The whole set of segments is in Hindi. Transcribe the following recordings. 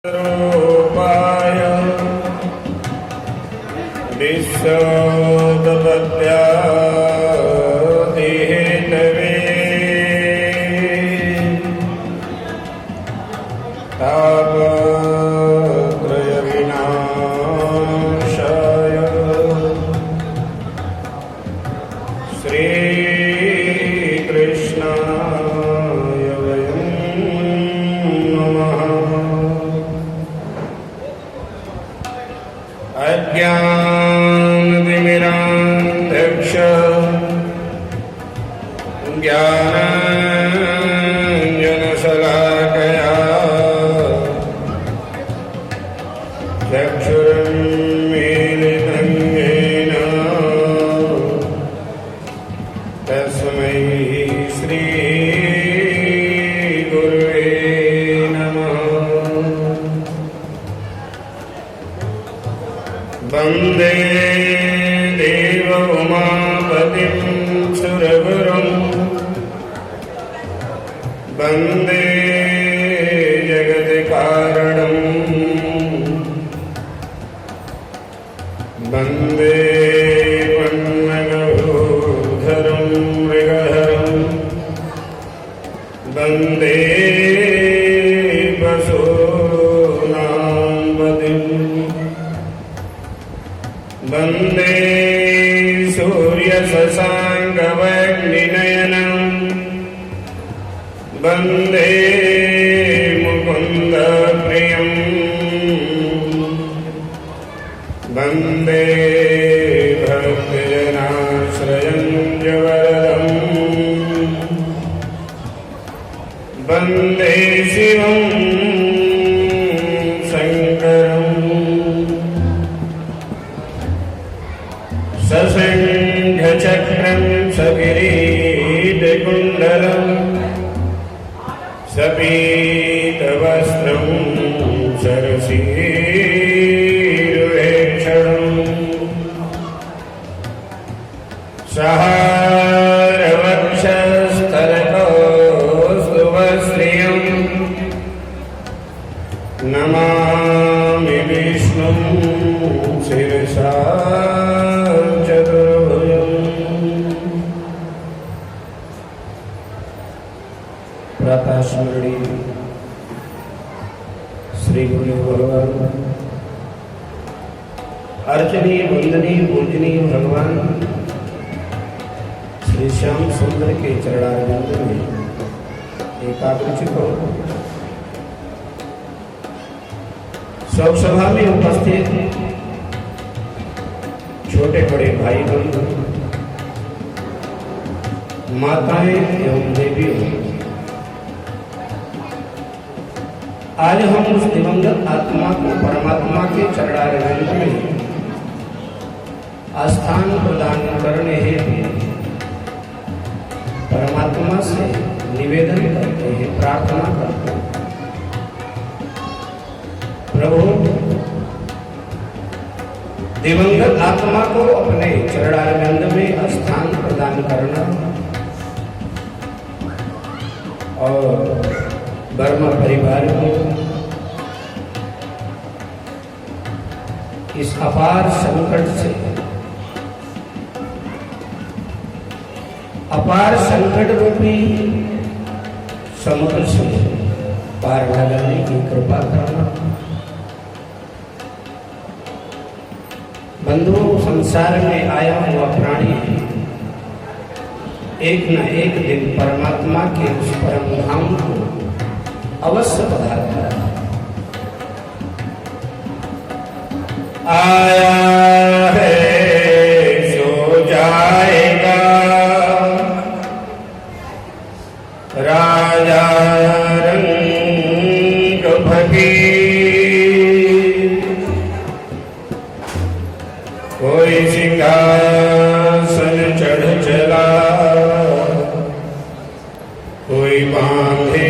रूपाय विश्वोत्पत्त्यादिहेतवे तापत्रयविनाशाय श्रीकृष्णाय वयं नमः। अज्ञानतिमिरान्धस्य ज्ञानाञ्जनशलाकया चक्षुरुन्मीलितं येन तस्मै श्रीगुरुवे नमः। वन्दे देवोमापतिं सुरगुरुं वन्दे जगत्कारणं वन्दे पन्नगभूधरं मृगधरं वन्दे वसूनां पतिं वन्दे सूर्यशशाङ्कवह्निनयनं वन्दे मुकुन्दप्रियं वन्दे भक्तजनाश्रयं जवरदं वन्दे शिवं शङ्करम् सशङ्खचक्रं सकिरीटकुण्डलं सपीतवस्त्रं सरसीरुहेक्षणं सहारवक्षस्थलकौस्तुभश्रियं नमामि विष्णुं शिरसा प्रातःस्मरणीय श्री गुरु भगवान अर्चनीय वंदनीय पूजनीय भगवान श्री श्याम सुंदर के चरणारविंद में एकाग्रचित हो शोक सभा में उपस्थित छोटे बड़े भाई बंधु माताएं एवं देवियों, आज हम उस दिवंगत आत्मा को परमात्मा के चरणारविंद में स्थान प्रदान करने हेतु परमात्मा से निवेदन करते हैं, प्रार्थना करते हैं। प्रभु, दिवंगत आत्मा को अपने चरणारविंद में स्थान प्रदान करना और वर्मा परिवार को इस अपार संकट रूपी समुद्र से पार लगाने की कृपा करना। बंधुओं, संसार में आया हुआ प्राणी एक न एक दिन परमात्मा के उस परम धाम को अवश्य पधारता है। आया है सो जाएगा, राजा रंग फकीर, कोई सिंहासन चढ़ चला, कोई बांधे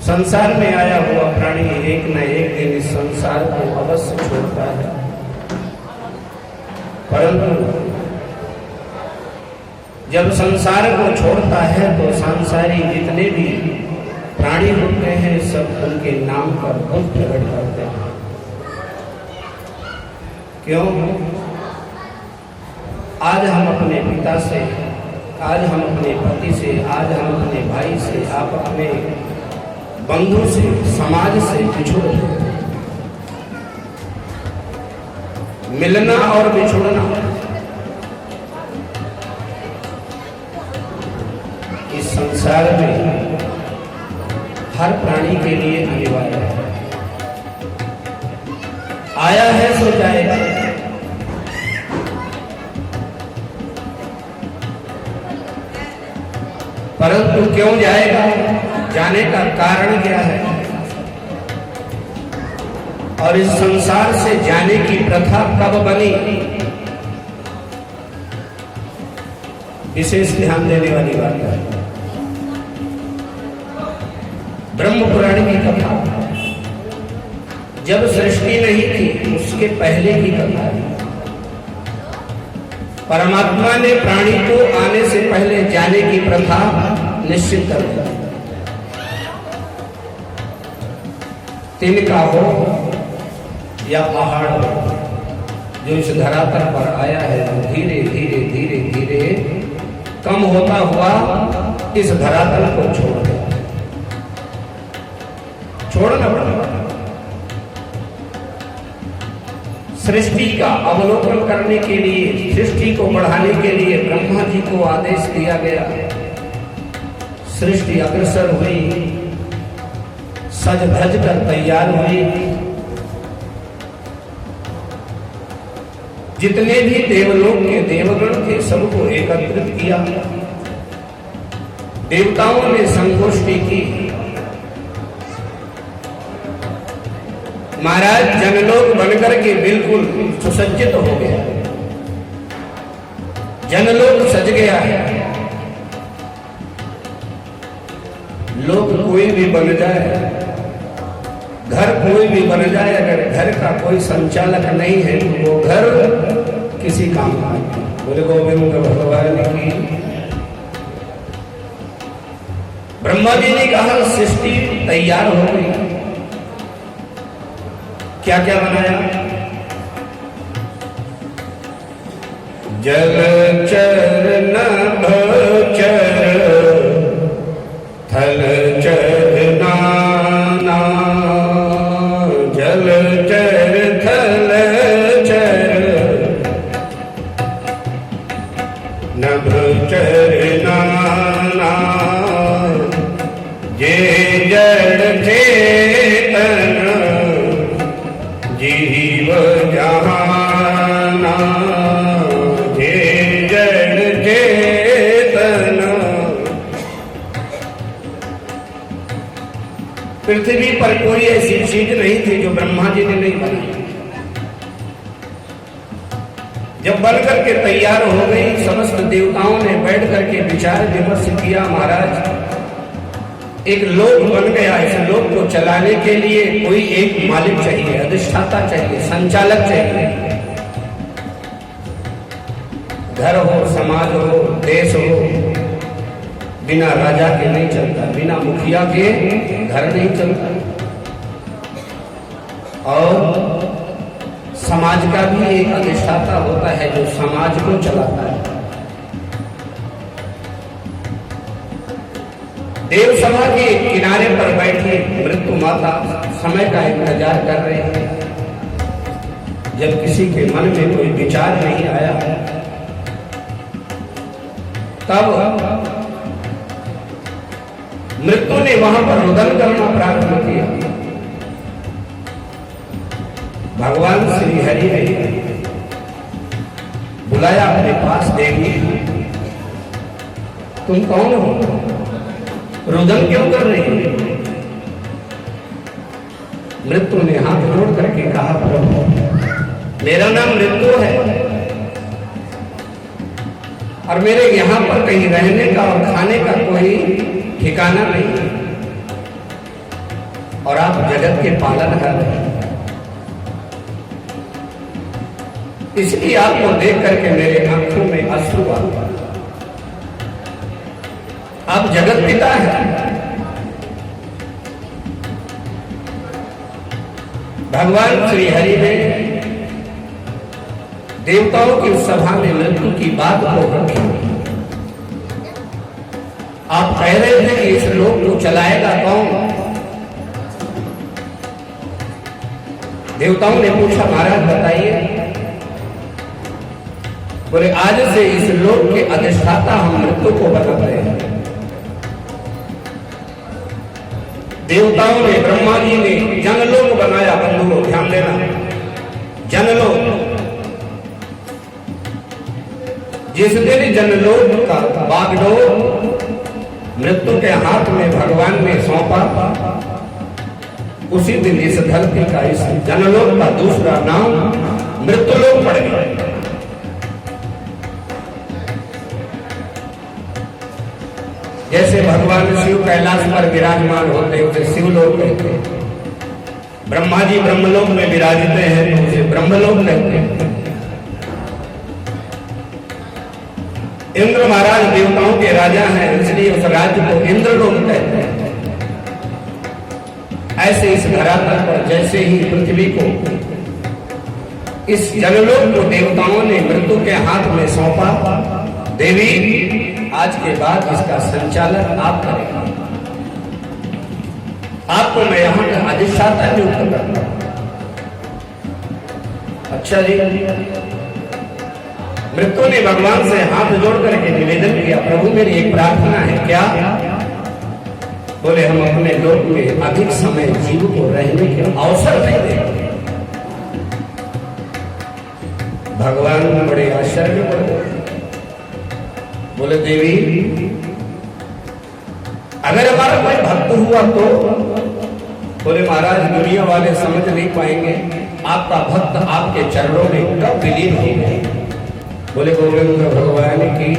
संसार में आया हुआ प्राणी एक न एक दिन इस संसार को अवश्य छोड़ता है, परंतु जब संसार को छोड़ता है तो सांसारिक जितने भी प्राणी होते हैं सब उनके नाम पर बहुत प्रकट करते हैं। क्यों? आज हम अपने पिता से, आज हम अपने पति से, आज हम अपने भाई से, आप अपने बंधु से, समाज से बिछुड़ गए। मिलना और बिछुड़ना इस संसार में हर प्राणी के लिए अनिवार्य है। आया है सो जाएगा। परंतु क्यों जाएगा? जाने का कारण क्या है? और इस संसार से जाने की प्रथा कब बनी? विशेष ध्यान देने वाली बात है। ब्रह्म पुराण की कथा जब सृष्टि नहीं थी उसके पहले की कथा है। परमात्मा ने प्राणी को आने से पहले जाने की प्रथा निश्चित कर दी। तिनका हो या पहाड़ हो, जो इस धरातल पर आया है धीरे धीरे धीरे धीरे कम होता हुआ इस धरातल को छोड़ दे। छोड़ना पड़ेगा। सृष्टि का अवलोकन करने के लिए, सृष्टि को बढ़ाने के लिए ब्रह्मा जी को आदेश दिया गया। सृष्टि अग्रसर हुई, सज धज कर तैयार हुई। जितने भी देवलोक के देवगण थे सबको एकत्रित किया। देवताओं ने संगोष्ठी की। महाराज जनलोक बनकर के बिल्कुल सुसज्जित हो गया। जनलोक सज गया है। लोक कोई भी बन जाए, घर कोई भी बन जाए, अगर घर का कोई संचालक नहीं है तो वो घर किसी काम का नहीं। बोले गोविंद भगवान की। ब्रह्मा जी ने कहा सृष्टि तैयार हो गई। क्या क्या बनाया? जलचर नभचर थलचर नाना, जलचर थलचर नभचर नाना, जे जड़ चेतन जीव जहाना, जे जड़ चेतन। पृथ्वी पर कोई ऐसी चीज नहीं थी जो ब्रह्मा जी ने नहीं बनाई। जब बन करके तैयार हो गई, समस्त देवताओं ने बैठ करके विचार विमर्श किया। महाराज एक लोक बन गया। इस लोक को चलाने के लिए कोई एक मालिक चाहिए, अधिष्ठाता चाहिए, संचालक चाहिए। घर हो, समाज हो, देश हो, बिना राजा के नहीं चलता, बिना मुखिया के घर नहीं चलता। और समाज का भी एक अधिष्ठाता होता है जो समाज को चलाता है। देव सभा के किनारे पर बैठे मृत्यु माता समय का इंतजार कर रहे हैं। जब किसी के मन में कोई विचार नहीं आया तब मृत्यु ने वहां पर रुदन करना प्रारंभ किया। भगवान श्री हरि ने बुलाया अपने पास। देवी तुम कौन हो? रुदन क्यों कर रही है? मृत्यु ने हाथ जोड़ करके कहा प्रभु मेरा नाम मृत्यु है और मेरे यहां पर कहीं रहने का और खाने का कोई ठिकाना नहीं है और आप जगत के पालन कर रहे हैं। इसलिए आपको देख करके मेरे आंखों में अश्रु आ गया। अब जगत पिता है। भगवान श्री हरि ने देवताओं की सभा में मृत्यु की बात को रखी। आप कह रहे थे कि इस लोक को चलाएगा कौन? देवताओं ने पूछा, महाराज बताइए। बोले, आज से इस लोक के अधिष्ठाता हम मृत्यु को बनाते हैं। देवताओं ने, ब्रह्मा जी ने जनलोक बनाया। बंधुओं ध्यान देना, जनलोक। जिस दिन जनलोक का बागडोर मृत्यु के हाथ में भगवान ने सौंपा, उसी दिन इस धरती का, इस जनलोक का दूसरा नाम मृत्युलोक पड़ गया। जैसे भगवान शिव कैलाश पर विराजमान होते उसे शिवलोक कहते हैं। ब्रह्मा जी ब्रह्मलोक में विराजते हैं तो उसे ब्रह्मलोक कहते हैं। इंद्र महाराज देवताओं के राजा हैं, इसलिए उस राज्य को इंद्रलोक कहते हैं। ऐसे इस धरातल पर जैसे ही पृथ्वी को, इस जनलोक को देवताओं ने मृत्यु के हाथ में सौंपा। देवी, आज के बाद इसका संचालन आप करेंगे। आपको मैं यहां का अधिष्ठाता नियुक्त करता हूं। अच्छा जी। मृत्यु ने भगवान से हाथ जोड़ करके निवेदन किया, प्रभु मेरी एक प्रार्थना है। क्या? बोले, हम अपने लोक में अधिक समय जीव को रहने के अवसर नहीं देते। भगवान बड़े आश्चर्य में पड़ गए। बोले, देवी, अगर हमारा कोई भक्त हुआ तो? बोले, महाराज दुनिया वाले समझ नहीं पाएंगे, आपका भक्त आपके चरणों में कब विलीन हो गए। बोले, गोविंद भगवान की।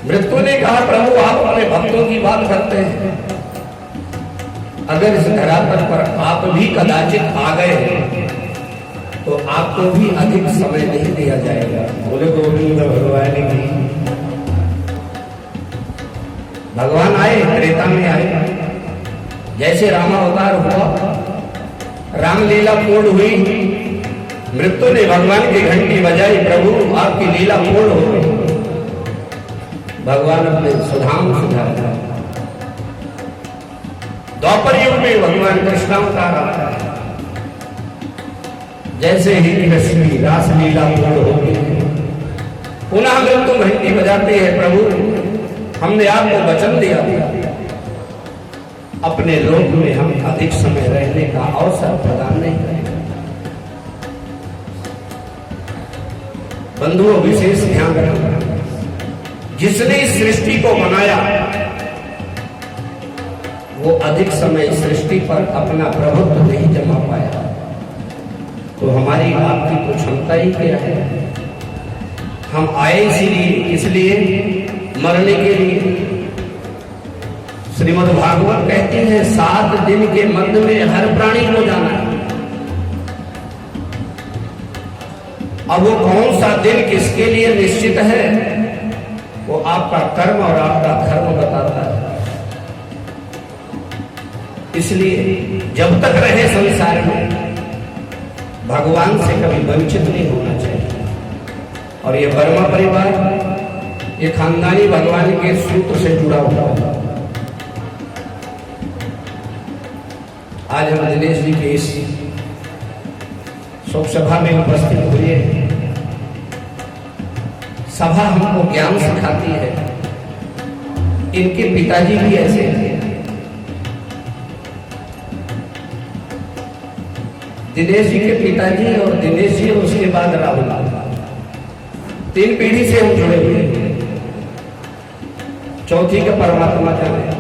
मृत्यु ने कहा, प्रभु आप अपने भक्तों की बात करते हैं। अगर इस धरातल पर आप भी कदाचित आ गए तो आपको भी अधिक समय नहीं दिया जाएगा। बोले, गोविंद भगवान की। भगवान आए, त्रेता में आए। जैसे रामावतार हुआ, रामलीला पूर्ण हुई, मृत्यु ने भगवान की घंटी बजाई, प्रभु आपकी लीला पूर्ण हो गई। भगवान अपने सुधाम सुधारा। द्वापर युग में भगवान कृष्णावतार आता है। जैसे ही कृष्ण रासलीला पूर्ण हो गई, पुनः मृत्यु घंटी बजाते हैं, प्रभु हमने आपको वचन दिया अपने लोक में हम अधिक समय रहने का अवसर प्रदान नहीं करेंगे। बंधुओं, विशेष ध्यान रखना, जिसने इस सृष्टि को बनाया वो अधिक समय सृष्टि पर अपना प्रभुत्व नहीं जमा पाया। तो हमारी आपकी तो क्षमता ही क्या है? हम आए इसलिए मरने के लिए। श्रीमद् भागवत कहते हैं 7 दिन के मध्य में हर प्राणी को जाना है। अब वो कौन सा दिन किसके लिए निश्चित है, वो आपका कर्म और आपका धर्म बताता है। इसलिए जब तक रहे संसार में भगवान से कभी वंचित नहीं होना चाहिए। और ये वर्मा परिवार, ये खानदानी भगवान के सूत्र से जुड़ा हुआ है। आज हम दिनेश जी के इस शोक सभा में उपस्थित हुए। सभा हमको ज्ञान सिखाती है। इनके पिताजी भी ऐसे थे। दिनेश जी के पिताजी और दिनेश जी और उसके बाद राहुल, 3 पीढ़ी से हम जुड़े हुए हैं। चौथी के परमात्मा जाने,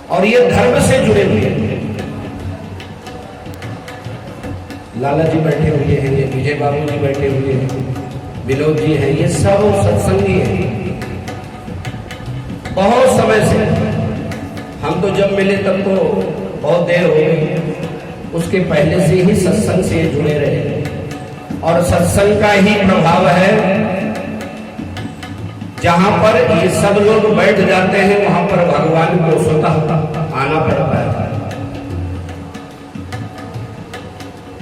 और ये धर्म से जुड़े हुए हैं। लाला जी बैठे हुए हैं, ये विजय बाबू जी बैठे हुए हैं, विनोद जी हैं, ये सब सत्संगी हैं। बहुत समय से हम तो जब मिले तब तो बहुत देर हो गई, उसके पहले से ही सत्संग से जुड़े रहे और सत्संग का ही प्रभाव है। जहां पर ये सब लोग बैठ जाते हैं वहां पर भगवान को स्वतः आना पड़ता है।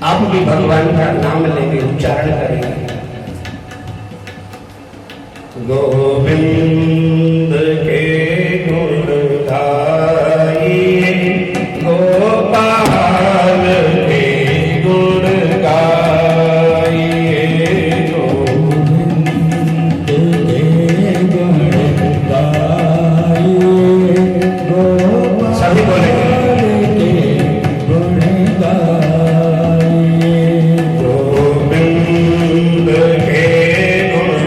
आप भी भगवान का नाम लेके उच्चारण करेंगे। गोविंद के गुण गाइए, गोपाल के गुण गाइए, गोविंद के गुण गाइए, सभी बोलेंगे गुण गाइए, गोविंद के गुण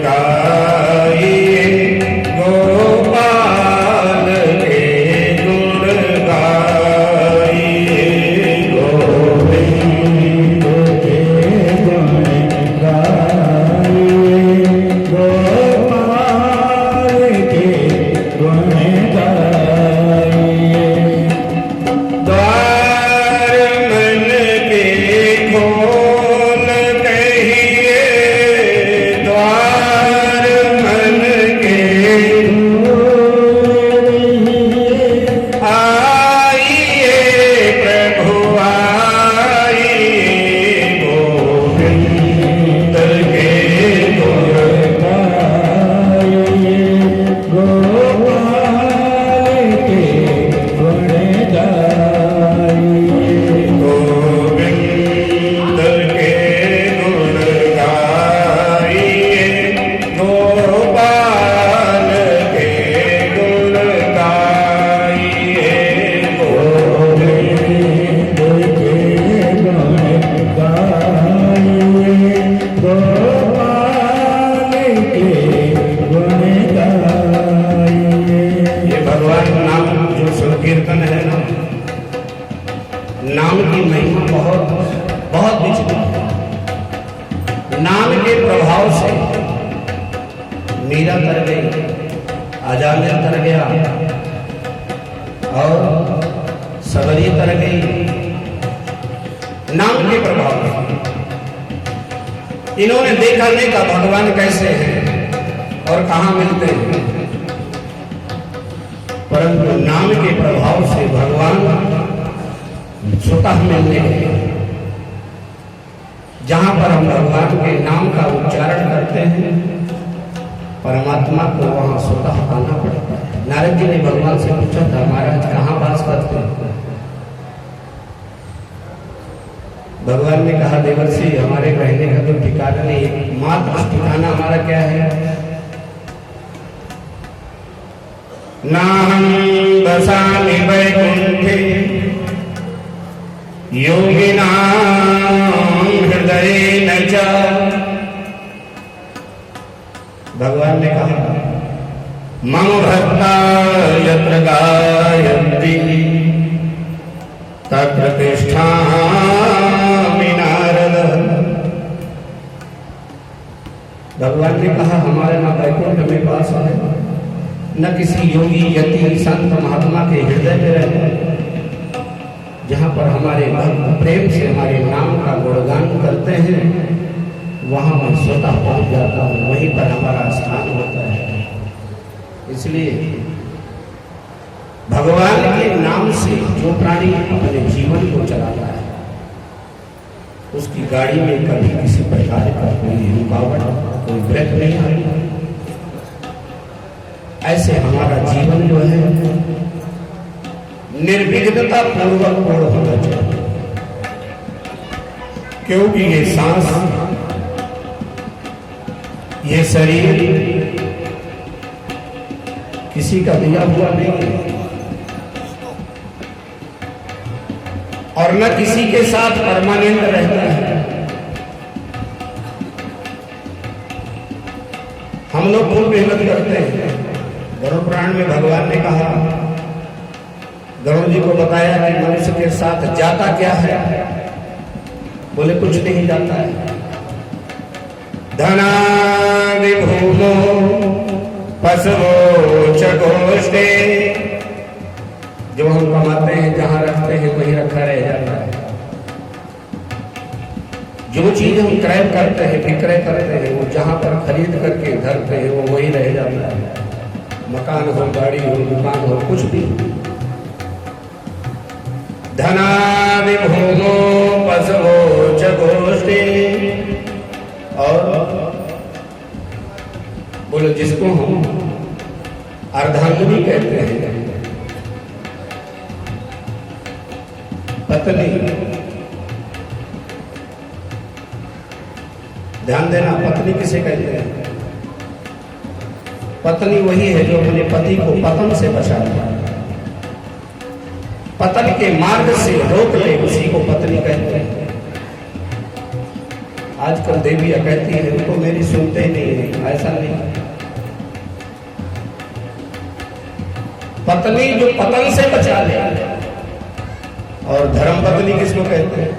गाइए, गोपाल के गुण गाइए, गोविंद के गुण गाइए, गोपाल के गुण गाइए। द्वार मन के खोल कहिए, द्वार मन के आइए प्रभु आइए, गोविंद के गुण गाइए, गोपाल के गुण गाइए, गोविंद के गुण गाइए, गोपाल के गुण गाइए, गोविंद के गुण गाइए, गोपाल के गुण गाइए। ये भगवान नाम जो संकीर्तन है ना, नाम की महिमा बहुत बहुत विचित्र है। नाम के प्रभाव से मीरा तर गई, आजाद तर गया और सबरी तर गई। नाम के प्रभाव से इन्होंने देखा नहीं का भगवान कैसे हैं और कहां मिलते हैं, परंतु नाम के प्रभाव से भगवान स्वतः मिलने लगे। जहां पर हम भगवान के नाम का उच्चारण करते हैं परमात्मा को वहां स्वतः आना पड़ता है। नारद जी ने भगवान से पूछा था, महाराज कहाँ वास करते हैं? भगवान ने कहा, देवर्षि हमारे रहने का तो ठिकाना नहीं, मात्र ठिकाना हमारा क्या है? नाहं वसामि वैकुंठे योगिनां हृदयेन च। भगवान ने कहा, मम भक्ता यत्र गायन्ति तत्र तिष्ठामि नारद। भगवान ने कहा, हमारे ना वैकुंठ में वास है, न किसी योगी यति संत महात्मा के हृदय में रहते हैं। जहाँ पर हमारे भक्त प्रेम से हमारे नाम का गुणगान करते हैं वहाँ मैं स्वतः पहुँच जाता हूँ, वहीं पर हमारा स्थान होता है। इसलिए भगवान के नाम से जो प्राणी अपने जीवन को चलाता है उसकी गाड़ी में कभी किसी प्रकार का कोई रुकावट, कोई ब्रेक नहीं आती। ऐसे हमारा जीवन जो है निर्विघ्नता पूर्वक पूर्ण होना चाहिए, क्योंकि ये सांस, ये शरीर किसी का दिया हुआ नहीं है और न किसी के साथ परमानेंट रहता है। हम लोग खूब मेहनत करते हैं। गरुड़ पुराण में भगवान ने कहा, गरुड़ जी को बताया कि मनुष्य के साथ जाता क्या है? बोले कुछ नहीं जाता है। धनादि भूमो पशवो च गोष्ठे, जो हम कमाते हैं जहां रखते हैं वहीं रखा रह जाता है। जो चीज हम क्रय करते हैं, विक्रय करते हैं, वो जहां पर खरीद करके धरते हैं वो वही रह जाता है। मकान हो, गाड़ी हो, दुकान हो, कुछ भी। धनादि भोगो पशवो च गोष्ठी, और बोलो जिसको हम अर्धांगिनी कहते हैं, पत्नी। ध्यान देना, पत्नी किसे कहते हैं? पत्नी वही है जो अपने पति को पतन से बचाए, पतन के मार्ग से रोक ले, उसी को पत्नी कहते हैं। आजकल देवियां कहती है उनको मेरी सुनते ही नहीं है, ऐसा नहीं। पत्नी जो पतन से बचा ले, और धर्म पत्नी किसको कहते हैं?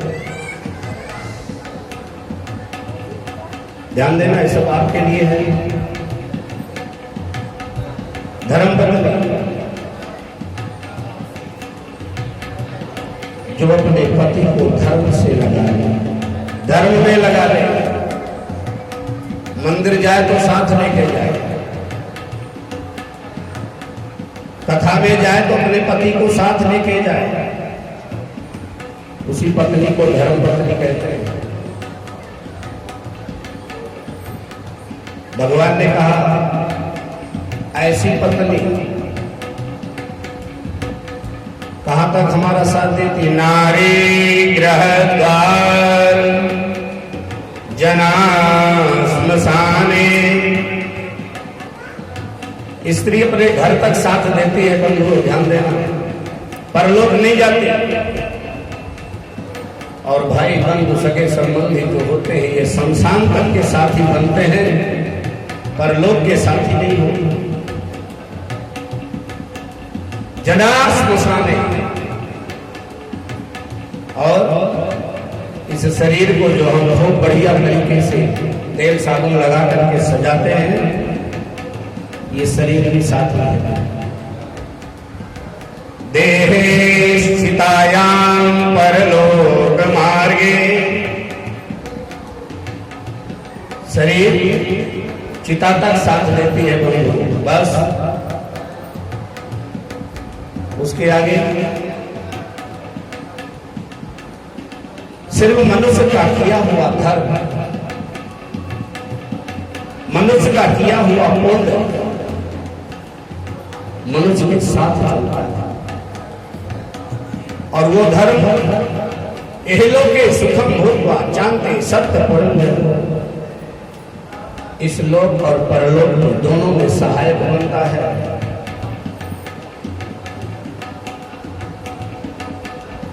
ध्यान देना, ये सब आपके लिए है। धर्म पत्नी जो अपने पति को धर्म से लगा ले, धर्म में लगा ले। मंदिर जाए तो साथ लेके जाए, कथा में जाए तो अपने पति को साथ लेके जाए, उसी पत्नी को धर्म पत्नी कहते हैं। भगवान ने कहा ऐसी पत्नी कहां तक हमारा साथ देती? नारी गृह द्वार जना श्मशाने। स्त्री अपने घर तक साथ देती है, बंधु ध्यान देना, परलोक नहीं जाती। और भाई बंधु सगे संबंधी जो होते हैं ये शमशान तक के साथ ही बनते हैं, परलोक के साथ ही नहीं होते। जना श्मशाने। और इस शरीर को जो हम बहुत बढ़िया तरीके से तेल साबुन लगा करके सजाते हैं, ये शरीर भी साथ लाएगा। देहे स्थितायां परलोक मार्गे। शरीर चिता तक साथ देती है बंधु, बस उसके आगे सिर्फ मनुष्य का किया हुआ धर्म, मनुष्य का किया हुआ पुण्य मनुष्य के साथ चलता है। और वो धर्म इहलोके सुखम भूत्वा जानते सत्य परम, इस लोक और परलोक में